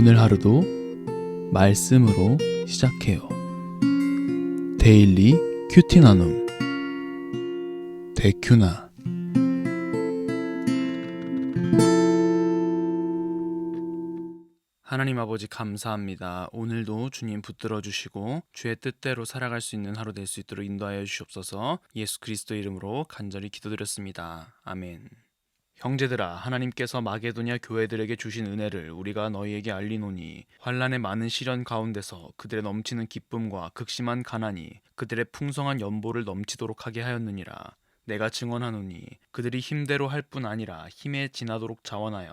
오늘 하루도 말씀으로 시작해요. 데일리 큐티 나눔 데큐나. 하나님 아버지 감사합니다. 오늘도 주님 붙들어 주시고 주의 뜻대로 살아갈 수 있는 하루 될 수 있도록 인도하여 주시옵소서. 예수 그리스도 이름으로 간절히 기도드렸습니다. 아멘. 형제들아, 하나님께서 마게도냐 교회들에게 주신 은혜를 우리가 너희에게 알리노니 환난의 많은 시련 가운데서 그들의 넘치는 기쁨과 극심한 가난이 그들의 풍성한 연보를 넘치도록 하게 하였느니라. 내가 증언하노니 그들이 힘대로 할 뿐 아니라 힘에 지나도록 자원하여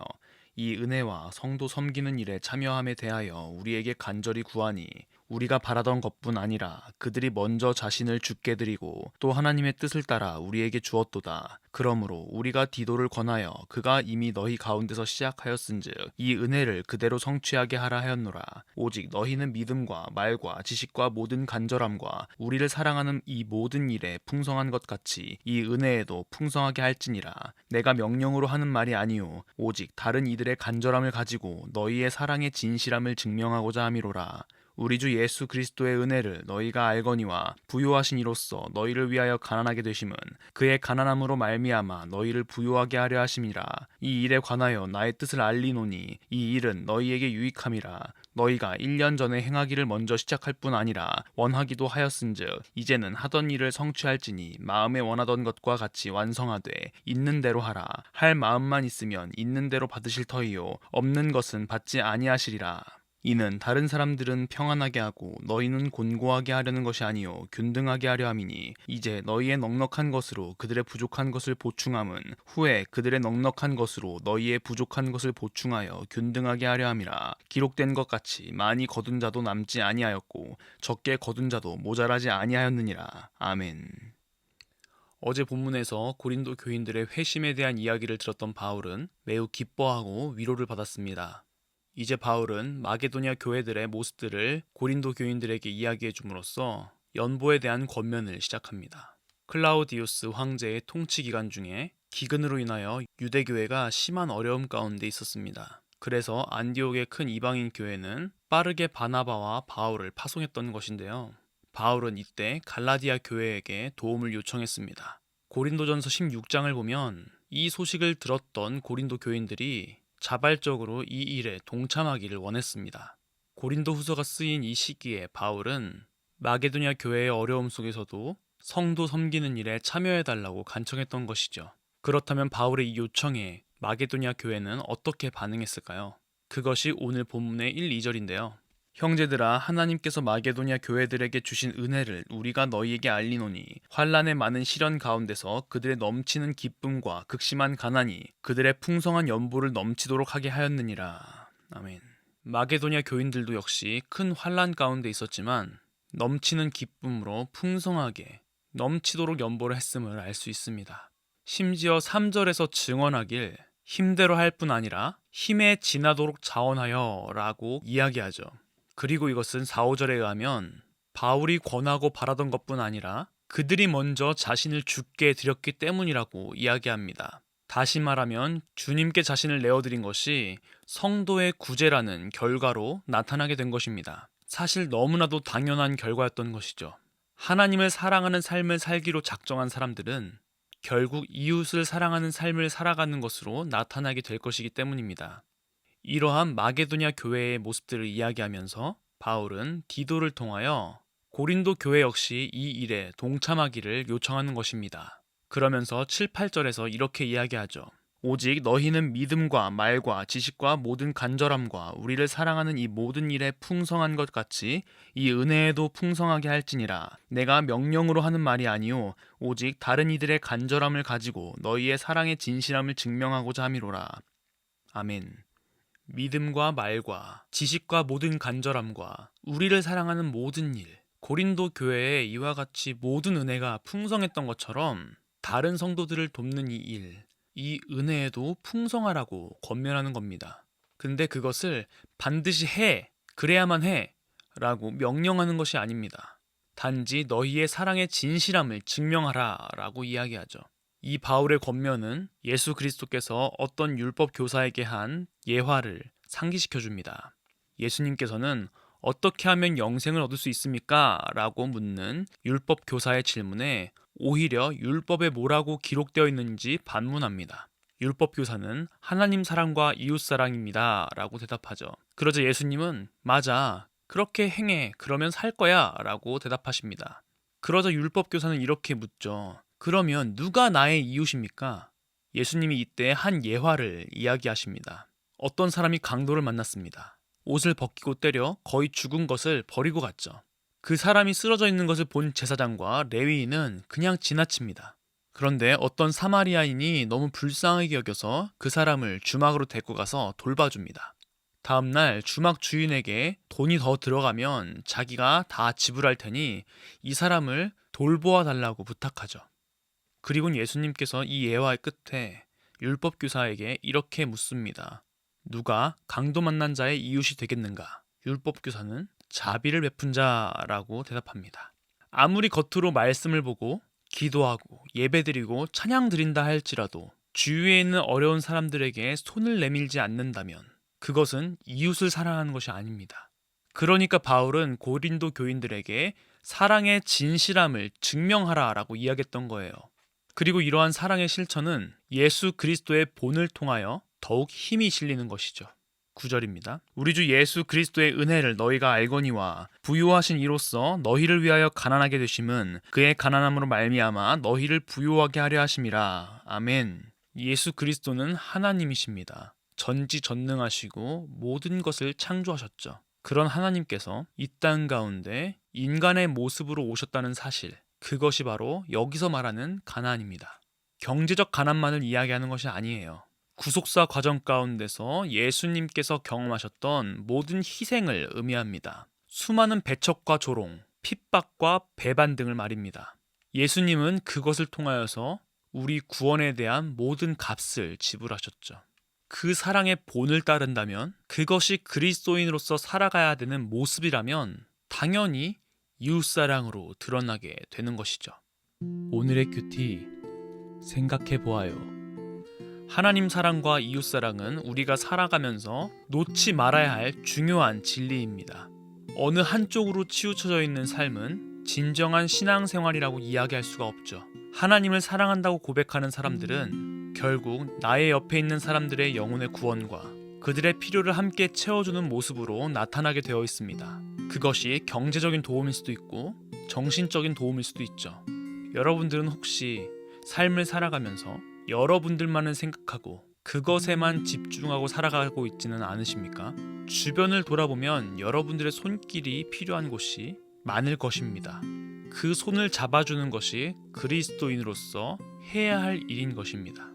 이 은혜와 성도 섬기는 일에 참여함에 대하여 우리에게 간절히 구하니 우리가 바라던 것뿐 아니라 그들이 먼저 자신을 주께 드리고 또 하나님의 뜻을 따라 우리에게 주었도다. 그러므로 우리가 디도를 권하여 그가 이미 너희 가운데서 시작하였은즉 이 은혜를 그대로 성취하게 하라 하였노라. 오직 너희는 믿음과 말과 지식과 모든 간절함과 우리를 사랑하는 이 모든 일에 풍성한 것 같이 이 은혜에도 풍성하게 할지니라. 내가 명령으로 하는 말이 아니요 오직 다른 이들의 간절함을 가지고 너희의 사랑의 진실함을 증명하고자 함이로라. 우리 주 예수 그리스도의 은혜를 너희가 알거니와 부요하신 이로써 너희를 위하여 가난하게 되심은 그의 가난함으로 말미암아 너희를 부요하게 하려 하심이라. 이 일에 관하여 나의 뜻을 알리노니 이 일은 너희에게 유익함이라. 너희가 1년 전에 행하기를 먼저 시작할 뿐 아니라 원하기도 하였은즉 이제는 하던 일을 성취할지니 마음에 원하던 것과 같이 완성하되 있는 대로 하라. 할 마음만 있으면 있는 대로 받으실 터이요 없는 것은 받지 아니하시리라. 이는 다른 사람들은 평안하게 하고 너희는 곤고하게 하려는 것이 아니요 균등하게 하려 함이니 이제 너희의 넉넉한 것으로 그들의 부족한 것을 보충함은 후에 그들의 넉넉한 것으로 너희의 부족한 것을 보충하여 균등하게 하려 함이라. 기록된 것 같이 많이 거둔 자도 남지 아니하였고 적게 거둔 자도 모자라지 아니하였느니라. 아멘. 어제 본문에서 고린도 교인들의 회심에 대한 이야기를 들었던 바울은 매우 기뻐하고 위로를 받았습니다. 이제 바울은 마게도냐 교회들의 모습들을 고린도 교인들에게 이야기해 줌으로써 연보에 대한 권면을 시작합니다. 클라우디우스 황제의 통치 기간 중에 기근으로 인하여 유대교회가 심한 어려움 가운데 있었습니다. 그래서 안디옥의 큰 이방인 교회는 빠르게 바나바와 바울을 파송했던 것인데요. 바울은 이때 갈라디아 교회에게 도움을 요청했습니다. 고린도전서 16장을 보면 이 소식을 들었던 고린도 교인들이 자발적으로 이 일에 동참하기를 원했습니다. 고린도 후서가 쓰인 이 시기에 바울은 마게도냐 교회의 어려움 속에서도 성도 섬기는 일에 참여해달라고 간청했던 것이죠. 그렇다면 바울의 이 요청에 마게도냐 교회는 어떻게 반응했을까요? 그것이 오늘 본문의 1, 2절인데요. 형제들아, 하나님께서 마게도냐 교회들에게 주신 은혜를 우리가 너희에게 알리노니 환난의 많은 시련 가운데서 그들의 넘치는 기쁨과 극심한 가난이 그들의 풍성한 연보를 넘치도록 하게 하였느니라. 아멘. 마게도냐 교인들도 역시 큰 환난 가운데 있었지만 넘치는 기쁨으로 풍성하게 넘치도록 연보를 했음을 알 수 있습니다. 심지어 3절에서 증언하길 힘대로 할 뿐 아니라 힘에 지나도록 자원하여 라고 이야기하죠. 그리고 이것은 4, 5절에 의하면 바울이 권하고 바라던 것뿐 아니라 그들이 먼저 자신을 주께 드렸기 때문이라고 이야기합니다. 다시 말하면 주님께 자신을 내어드린 것이 성도의 구제라는 결과로 나타나게 된 것입니다. 사실 너무나도 당연한 결과였던 것이죠. 하나님을 사랑하는 삶을 살기로 작정한 사람들은 결국 이웃을 사랑하는 삶을 살아가는 것으로 나타나게 될 것이기 때문입니다. 이러한 마게도냐 교회의 모습들을 이야기하면서 바울은 디도를 통하여 고린도 교회 역시 이 일에 동참하기를 요청하는 것입니다. 그러면서 7, 8절에서 이렇게 이야기하죠. 오직 너희는 믿음과 말과 지식과 모든 간절함과 우리를 사랑하는 이 모든 일에 풍성한 것 같이 이 은혜에도 풍성하게 할지니라. 내가 명령으로 하는 말이 아니요 오직 다른 이들의 간절함을 가지고 너희의 사랑의 진실함을 증명하고자 함이로라. 아멘. 믿음과 말과 지식과 모든 간절함과 우리를 사랑하는 모든 일, 고린도 교회에 이와 같이 모든 은혜가 풍성했던 것처럼 다른 성도들을 돕는 이 일, 이 은혜에도 풍성하라고 권면하는 겁니다. 근데 그것을 반드시 해, 그래야만 해 라고 명령하는 것이 아닙니다. 단지 너희의 사랑의 진실함을 증명하라 라고 이야기하죠. 이 바울의 권면은 예수 그리스도께서 어떤 율법 교사에게 한 예화를 상기시켜 줍니다. 예수님께서는 어떻게 하면 영생을 얻을 수 있습니까? 라고 묻는 율법 교사의 질문에 오히려 율법에 뭐라고 기록되어 있는지 반문합니다. 율법 교사는 하나님 사랑과 이웃 사랑입니다. 라고 대답하죠. 그러자 예수님은 맞아. 그렇게 행해. 그러면 살 거야. 라고 대답하십니다. 그러자 율법 교사는 이렇게 묻죠. 그러면 누가 나의 이웃입니까? 예수님이 이때 한 예화를 이야기하십니다. 어떤 사람이 강도를 만났습니다. 옷을 벗기고 때려 거의 죽은 것을 버리고 갔죠. 그 사람이 쓰러져 있는 것을 본 제사장과 레위인은 그냥 지나칩니다. 그런데 어떤 사마리아인이 너무 불쌍하게 여겨서 그 사람을 주막으로 데리고 가서 돌봐줍니다. 다음날 주막 주인에게 돈이 더 들어가면 자기가 다 지불할 테니 이 사람을 돌보아 달라고 부탁하죠. 그리고 예수님께서 이 예화의 끝에 율법 교사에게 이렇게 묻습니다. 누가 강도 만난 자의 이웃이 되겠는가? 율법 교사는 자비를 베푼 자라고 대답합니다. 아무리 겉으로 말씀을 보고 기도하고 예배드리고 찬양 드린다 할지라도 주위에 있는 어려운 사람들에게 손을 내밀지 않는다면 그것은 이웃을 사랑하는 것이 아닙니다. 그러니까 바울은 고린도 교인들에게 사랑의 진실함을 증명하라라고 이야기했던 거예요. 그리고 이러한 사랑의 실천은 예수 그리스도의 본을 통하여 더욱 힘이 실리는 것이죠. 9절입니다. 우리 주 예수 그리스도의 은혜를 너희가 알거니와 부요하신 이로써 너희를 위하여 가난하게 되심은 그의 가난함으로 말미암아 너희를 부요하게 하려 하심이라. 아멘. 예수 그리스도는 하나님이십니다. 전지전능하시고 모든 것을 창조하셨죠. 그런 하나님께서 이 땅 가운데 인간의 모습으로 오셨다는 사실, 그것이 바로 여기서 말하는 가난입니다. 경제적 가난만을 이야기하는 것이 아니에요. 구속사 과정 가운데서 예수님께서 경험하셨던 모든 희생을 의미합니다. 수많은 배척과 조롱, 핍박과 배반 등을 말입니다. 예수님은 그것을 통하여서 우리 구원에 대한 모든 값을 지불하셨죠. 그 사랑의 본을 따른다면, 그것이 그리스도인으로서 살아가야 되는 모습이라면 당연히 이웃사랑으로 드러나게 되는 것이죠. 오늘의 큐티 생각해 보아요. 하나님 사랑과 이웃 사랑은 우리가 살아가면서 놓지 말아야 할 중요한 진리입니다. 어느 한쪽으로 치우쳐져 있는 삶은 진정한 신앙생활이라고 이야기할 수가 없죠. 하나님을 사랑한다고 고백하는 사람들은 결국 나의 옆에 있는 사람들의 영혼의 구원과 그들의 필요를 함께 채워주는 모습으로 나타나게 되어 있습니다. 그것이 경제적인 도움일 수도 있고 정신적인 도움일 수도 있죠. 여러분들은 혹시 삶을 살아가면서 여러분들만을 생각하고 그것에만 집중하고 살아가고 있지는 않으십니까? 주변을 돌아보면 여러분들의 손길이 필요한 곳이 많을 것입니다. 그 손을 잡아주는 것이 그리스도인으로서 해야 할 일인 것입니다.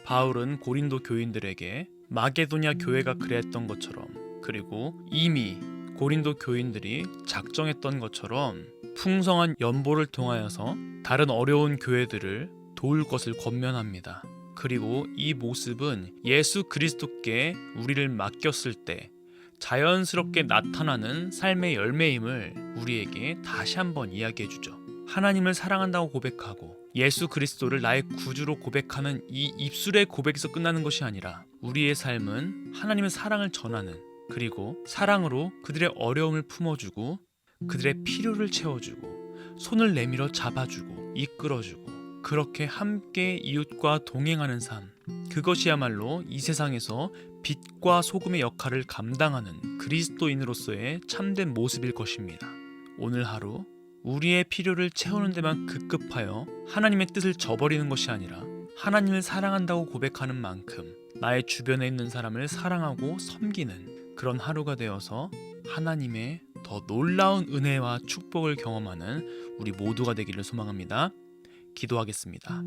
바울은 고린도 교인들에게 마게도냐 교회가 그랬던 것처럼, 그리고 이미 고린도 교인들이 작정했던 것처럼 풍성한 연보를 통하여서 다른 어려운 교회들을 도울 것을 권면합니다. 그리고 이 모습은 예수 그리스도께 우리를 맡겼을 때 자연스럽게 나타나는 삶의 열매임을 우리에게 다시 한번 이야기해주죠. 하나님을 사랑한다고 고백하고 예수 그리스도를 나의 구주로 고백하는 이 입술의 고백에서 끝나는 것이 아니라 우리의 삶은 하나님의 사랑을 전하는, 그리고 사랑으로 그들의 어려움을 품어주고 그들의 필요를 채워주고 손을 내밀어 잡아주고 이끌어주고 그렇게 함께 이웃과 동행하는 삶, 그것이야말로 이 세상에서 빛과 소금의 역할을 감당하는 그리스도인으로서의 참된 모습일 것입니다. 오늘 하루 우리의 필요를 채우는 데만 급급하여 하나님의 뜻을 저버리는 것이 아니라 하나님을 사랑한다고 고백하는 만큼 나의 주변에 있는 사람을 사랑하고 섬기는 그런 하루가 되어서 하나님의 더 놀라운 은혜와 축복을 경험하는 우리 모두가 되기를 소망합니다. 기도하겠습니다.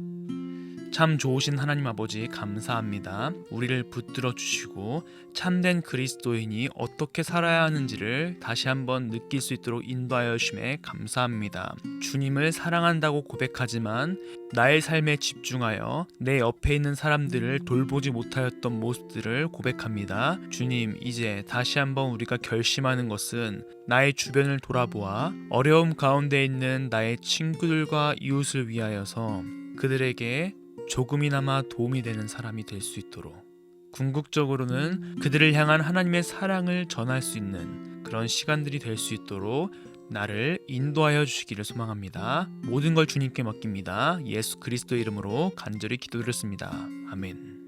참 좋으신 하나님 아버지 감사합니다. 우리를 붙들어 주시고 참된 그리스도인이 어떻게 살아야 하는지를 다시 한번 느낄 수 있도록 인도하여 주심에 감사합니다. 주님을 사랑한다고 고백하지만 나의 삶에 집중하여 내 옆에 있는 사람들을 돌보지 못하였던 모습들을 고백합니다. 주님, 이제 다시 한번 우리가 결심하는 것은 나의 주변을 돌아보아 어려움 가운데 있는 나의 친구들과 이웃을 위하여서 그들에게 조금이나마 도움이 되는 사람이 될 수 있도록 궁극적으로는 그들을 향한 하나님의 사랑을 전할 수 있는 그런 시간들이 될 수 있도록 나를 인도하여 주시기를 소망합니다. 모든 걸 주님께 맡깁니다. 예수 그리스도의 이름으로 간절히 기도드렸습니다. 아멘.